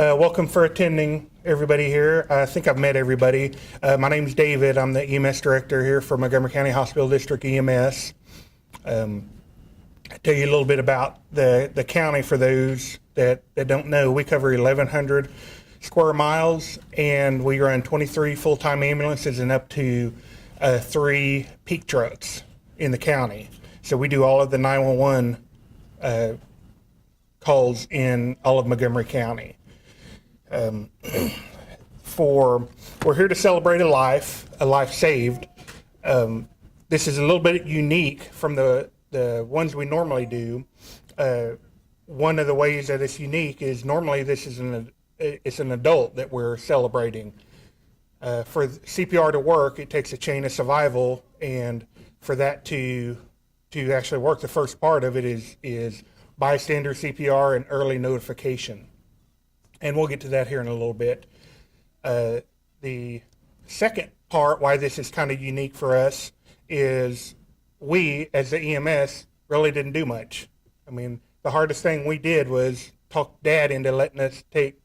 Welcome for attending, everybody here. I think I've met everybody. My name's David. I'm the EMS Director here for Montgomery County Hospital District EMS. I'll tell you a little bit about the county for those that don't know. We cover 1,100 square miles, and we run 23 full-time ambulances and up to 3 peak trucks in the county. So we do all of the 911 calls in all of Montgomery County. We're here to celebrate a life saved. This is a little bit unique from the ones we normally do. One of the ways that it's unique is normally it's an adult that we're celebrating. For CPR to work, it takes a chain of survival, and for that to actually work, the first part of it is bystander CPR and early notification. And we'll get to that here in a little bit. The second part, why this is kind of unique for us, is we, as the EMS, really didn't do much. I mean, the hardest thing we did was talk Dad into letting us take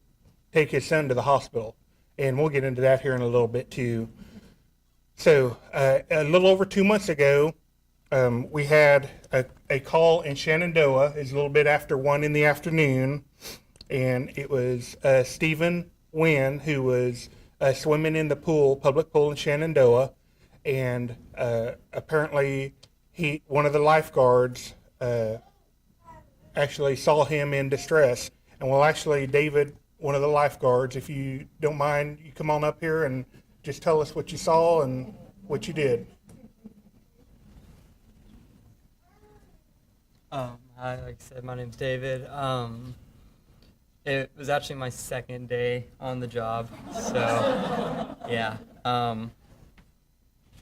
his son to the hospital. And we'll get into that here in a little bit too. So a little over 2 months ago, we had a call in Shenandoah. It's a little bit after 1 in the afternoon. And it was Steven Ngyn, who was swimming in the public pool in Shenandoah. And apparently one of the lifeguards actually saw him in distress. And well, actually, David, one of the lifeguards, if you don't mind, you come on up here and just tell us what you saw and what you did. Hi, like I said, my name's David. It was actually my second day on the job, so yeah.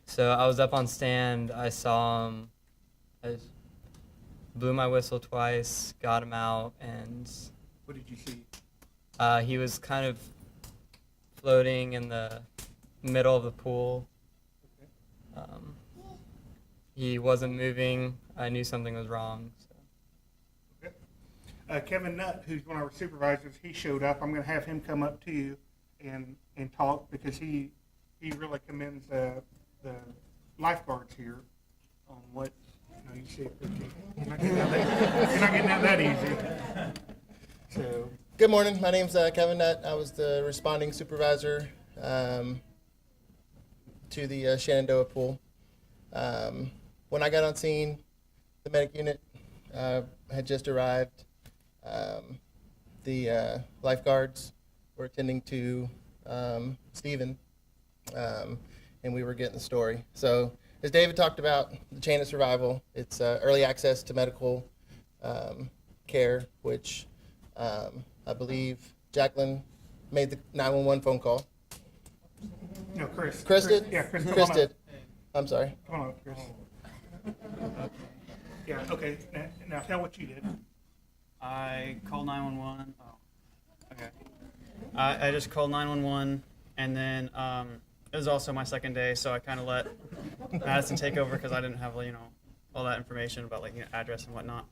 So I was up on stand, I saw him, I blew my whistle twice, got him out, and What did you see? he was kind of floating in the middle of the pool. He wasn't moving. I knew something was wrong. So. Okay. Kevin Nutt, who's one of our supervisors, he showed up. I'm going to have him come up to you and talk because he really commends the lifeguards here on what you see. You're not getting out that easy. So. Good morning. My name's Kevin Nutt. I was the responding supervisor to the Shenandoah pool. When I got on scene, the medic unit had just arrived. The lifeguards were attending to Steven, and we were getting the story. So as David talked about, the chain of survival, it's early access to medical care, which I believe Jacqueline made the 911 phone call. No, Chris. Chris did? Yeah, Chris. Chris did. I'm sorry. Come on up, Chris. Yeah, okay. Now tell what you did. I called 911. Oh, okay. I just called 911, and then it was also my second day, so I kind of let Madison take over because I didn't have all that information about address and whatnot.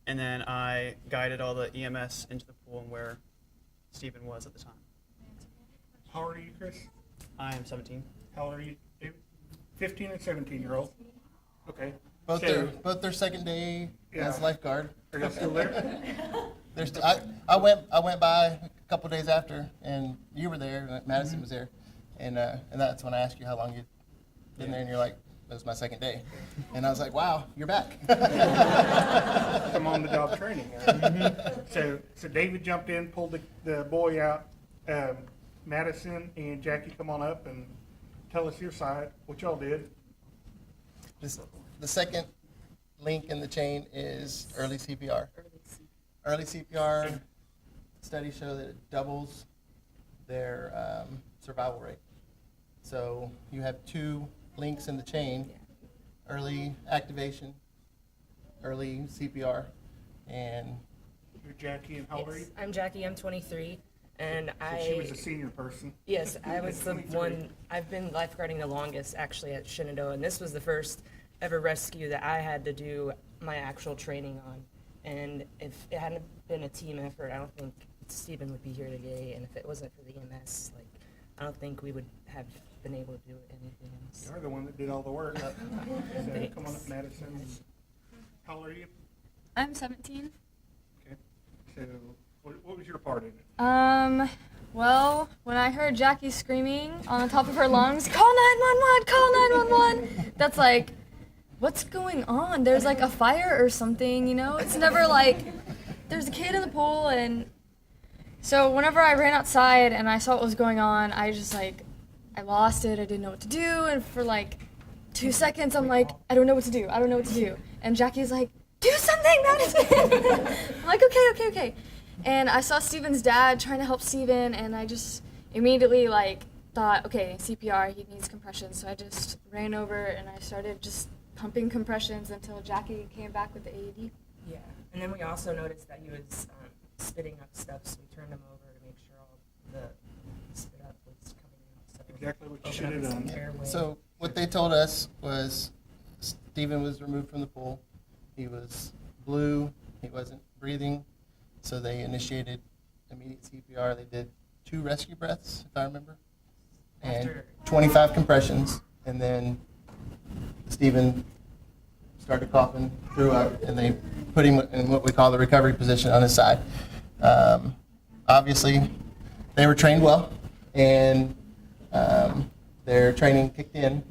And then I guided all the EMS into the pool and where Steven was at the time. How old are you, Chris? I am 17. How old are you, David? 15 and 17-year-old. Okay. Both their second day as lifeguard. Are you still there? I went by a couple days after, and you were there, and Madison was there, and that's when I asked you how long you'd been there, and you're like, it was my second day, and I was like, wow, you're back. Some on-the-job training. So David jumped in, pulled the boy out. Madison and Jackie, come on up and tell us your side, what y'all did. The second link in the chain is early CPR. Early CPR studies show that it doubles their survival rate. So you have 2 links in the chain: early activation, early CPR, and You're Jackie, and how old are you? I'm Jackie. I'm 23, and So she was a senior person. Yes, I was the 23. one. I've been lifeguarding the longest, actually, at Shenandoah, and this was the first ever rescue that I had to do my actual training on. And if it hadn't been a team effort, I don't think Stephen would be here today, and if it wasn't for the EMS, like, I don't think we would have been able to do anything else. You're the one that did all the work. So come on up, Madison. How old are you? I'm 17. Okay. So what was your part in it? Well, when I heard Jackie screaming on the top of her lungs, call 911, call 911, that's like, what's going on? There's like a fire or something, you know? It's never like, there's a kid in the pool, and so whenever I ran outside and I saw what was going on, I just like, I lost it, I didn't know what to do, and for like 2 seconds, I'm like, I don't know what to do, I don't know what to do. And Jackie's like, do something, Madison! I'm like, okay. And I saw Steven's dad trying to help Steven, and I just immediately like thought, okay, CPR, he needs compressions. So I just ran over and I started just pumping compressions until Jackie came back with the AED. Yeah, and then we also noticed that he was spitting up stuff, so we turned him over to make sure all the spit up was coming out. So Exactly what you open should up have his done. airway. So what they told us was Steven was removed from the pool. He was blue. He wasn't breathing. So they initiated immediate CPR. They did 2 rescue breaths, if I remember, and After- 25 compressions. And then Steven started coughing, threw up, and they put him in what we call the recovery position on his side. Obviously, they were trained well, and their training kicked in,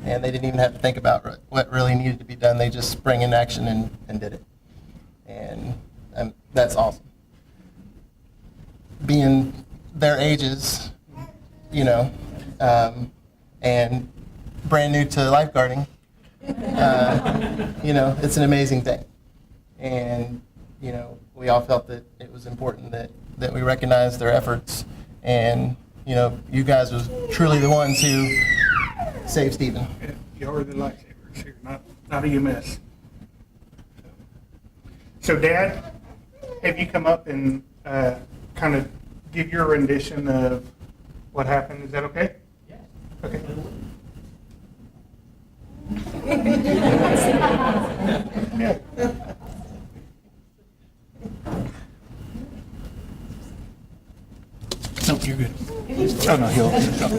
and they didn't even have to think about what really needed to be done. They just sprang into action and did it. And that's awesome. Being their ages, you know, and brand new to lifeguarding, you know, it's an amazing thing. And, you know, we all felt that it was important that we recognize their efforts. And, you know, you guys was truly the ones who saved Steven. Yeah, you're the lifesavers here, not EMS. So, Dad, have you come up and kind of give your rendition of what happened? Is that okay? Yeah. Okay. Yeah. No, you're good. Oh, no, he'll go.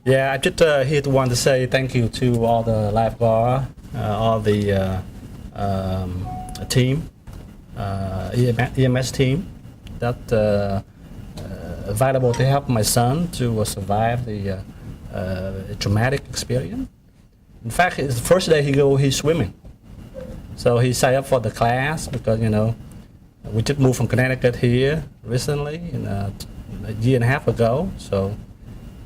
Yeah, I just here to want to say thank you to all the lifeguard, all the team, EMS team that available to help my son to survive the traumatic experience. In fact, it's the first day he's swimming, so he signed up for the class because we just moved from Connecticut here recently, a year and a half ago. So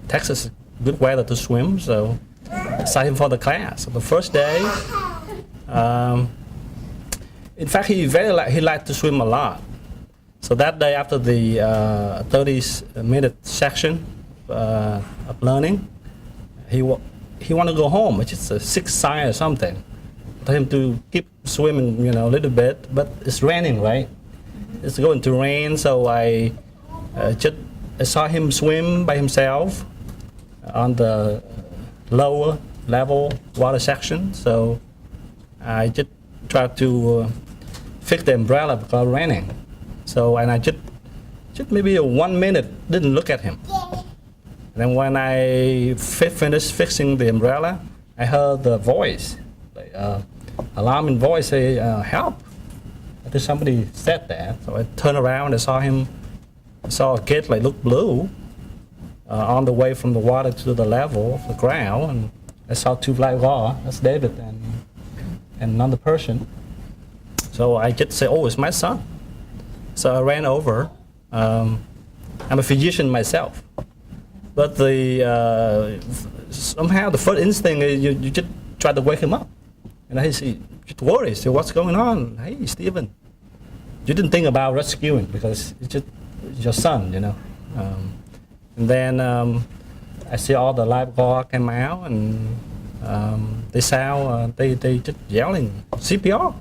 Texas is good weather to swim, so I signed him for the class. So the first day, in fact, he liked to swim a lot. So that day, after the 30-minute section of learning, he wanted to go home. It's just a 6 sign or something. I told him to keep swimming, a little bit, but it's raining, right? It's going to rain, so I saw him swim by himself on the lower level water section. So I just tried to fix the umbrella because it's raining. So, and I just maybe 1 minute didn't look at him. And then when I finished fixing the umbrella, I heard the voice, like alarming voice, say, help. I think somebody said that. So I turned around and saw a kid look blue on the way from the water to the level of the ground. And I saw 2 lifeguards, that's David and another person. So I just said, oh, it's my son. So I ran over. I'm a physician myself, but somehow the first instinct is you just try to wake him up, and he just worries. So what's going on? Hey, Steven, you didn't think about rescuing because it's your son, And then I see all the lifeguards came out, and they just yelling CPR.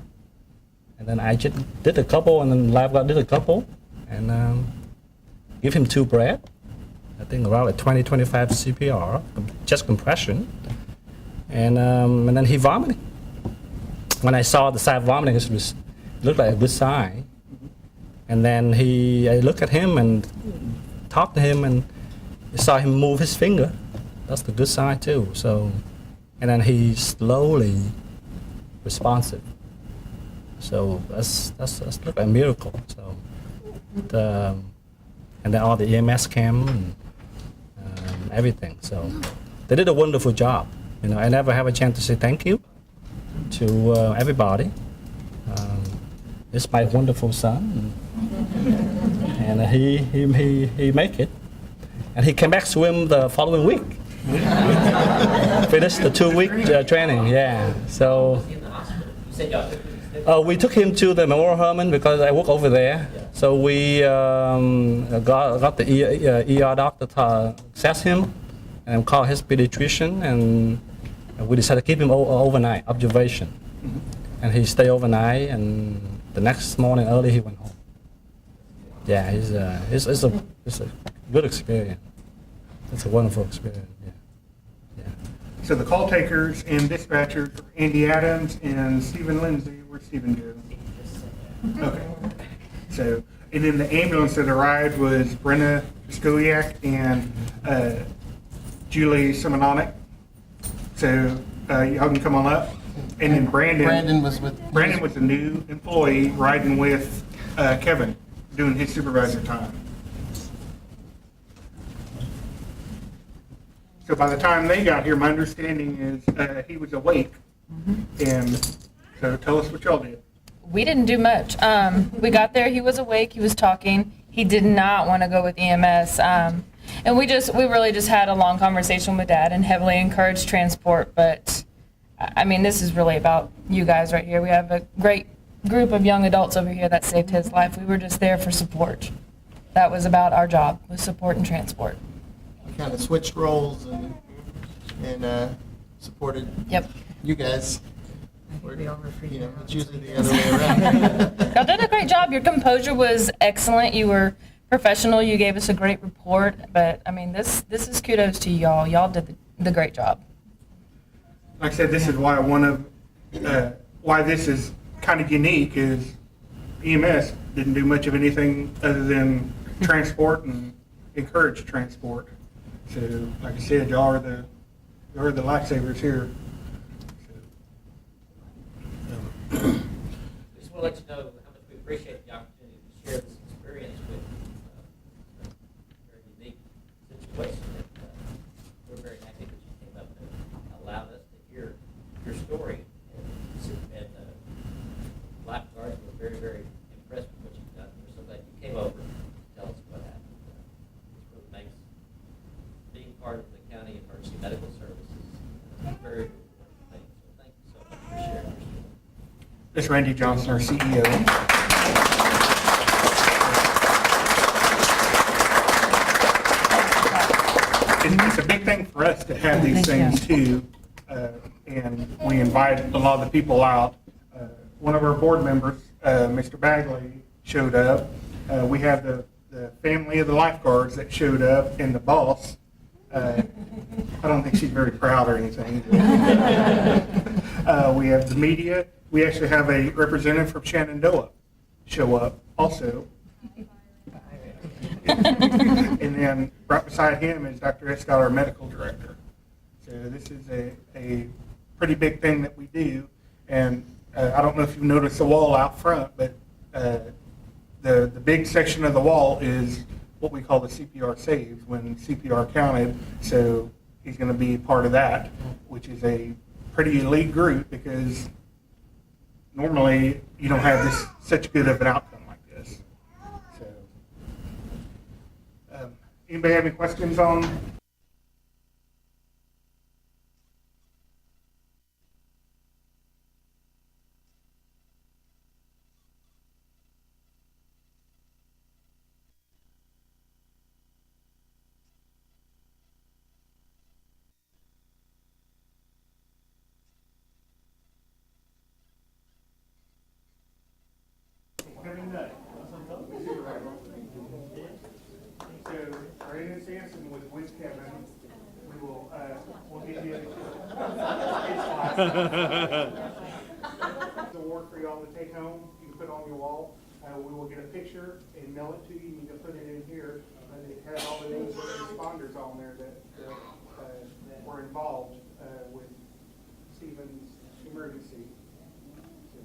And then I just did a couple, and then lifeguard did a couple, and give him 2 breaths. I think around like 20, 25 CPR, just compression. And then he vomited. When I saw the side vomiting, it looked like a good sign. And then I looked at him and talked to him, and I saw him move his finger. That's the good sign too. So, and then he slowly responsive. So that's look like a miracle. So, and then all the EMS came and everything. So they did a wonderful job. You know, I never have a chance to say thank you to everybody. It's my wonderful son, and he make it, and he came back swim the following week. Finished the 2-week training. Yeah. So. We took him to the Memorial Hermann because I work over there. So we got the ER doctor to assess him and call his pediatrician, and we decided to keep him overnight observation. And he stayed overnight, and the next morning early he went home. Yeah, it's a good experience. It's a wonderful experience. Yeah. So the call takers and dispatchers are Andy Adams and Steven Lindsay. Where's Steven go? Okay. So, and then the ambulance that arrived was Brenna Skoyak and Julie Simononik. So y'all can come on up. And then Brandon was a new employee riding with Kevin, doing his supervisor time. So by the time they got here, my understanding is he was awake. And so tell us what y'all did. We didn't do much. We got there, he was awake, he was talking. He did not want to go with EMS. And we really just had a long conversation with Dad and heavily encouraged transport. But I mean, this is really about you guys right here. We have a great group of young adults over here that saved his life. We were just there for support. That was about our job, was support and transport. We kind of switched roles and supported you guys. It's usually the other way around. Y'all did a great job. Your composure was excellent. You were professional. You gave us a great report. But I mean, this is kudos to y'all. Y'all did the great job. Like I said, this is why why this is kind of unique is EMS didn't do much of anything other than transport and encourage transport. So, like I said, y'all are the lifesavers here. Just want to let you know how much we appreciate the opportunity to share this experience with a very unique situation that we're very happy that you came up and allowed us to hear your story. And lifeguards were very, very impressed with what you've done. We're so glad you came over to tell us what happened. This really makes being part of the county emergency medical services a very important thing. So thank you so much for sharing your story. This is Randy Johnson, our CEO. It's a big thing for us to have these things too, and we invite a lot of the people out. One of our board members, Mr. Bagley, showed up. We have the family of the lifeguards that showed up, and the boss. I don't think she's very proud or anything. We have the media. We actually have a representative from Shenandoah show up also. And then right beside him is Dr. Escott, our medical director. So this is a pretty big thing that we do. And I don't know if you've noticed the wall out front, but the big section of the wall is what we call the CPR saves when CPR counted. So he's going to be part of that, which is a pretty elite group because normally you don't have such good of an outcome like this. So, anybody have any questions on? So, Brandon Sampson was is Kevin. We will, we'll give you his life. The award for y'all to take home, you can put on your wall. We will get a picture and mail it to you. You can put it in here. It has all the names of the responders on there that were involved with Steven's emergency. So,